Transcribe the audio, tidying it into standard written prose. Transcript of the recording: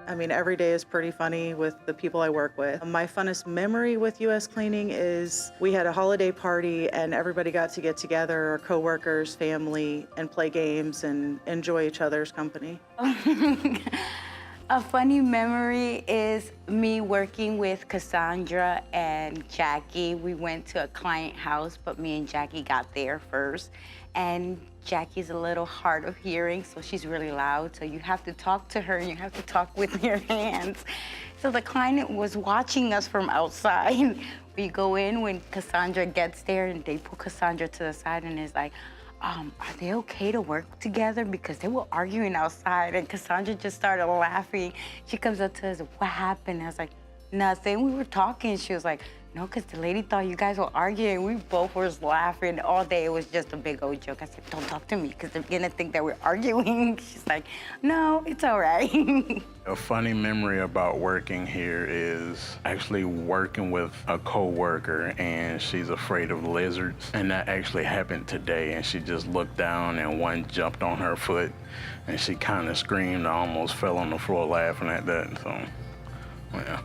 I mean, every day is pretty funny with the people I work with. My funnest memory with US Cleaning is we had a holiday party and everybody got to get together, our coworkers, family, and play games and enjoy each other's company. A funny memory is me working with Cassandra and Jackie. We went to a client house, but me and Jackie got there first. And Jackie's a little hard of hearing, so she's really loud. So you have to talk to her and you have to talk with your hands. So the client was watching us from outside. We go in when Cassandra gets there and they pull Cassandra to the side and is like, are they okay to work together? Because they were arguing outside and Cassandra just started laughing. She comes up to us, what happened? I was like, nothing, we were talking. She was like, no, because the lady thought you guys were arguing. We both were laughing all day. It was just a big old joke. I said, don't talk to me because they're gonna think that we're arguing. She's like, no, it's all right. A funny memory about working here is actually working with a coworker and she's afraid of lizards. And that actually happened today and she just looked down and one jumped on her foot and she kind of screamed. I almost fell on the floor laughing at that, so, yeah.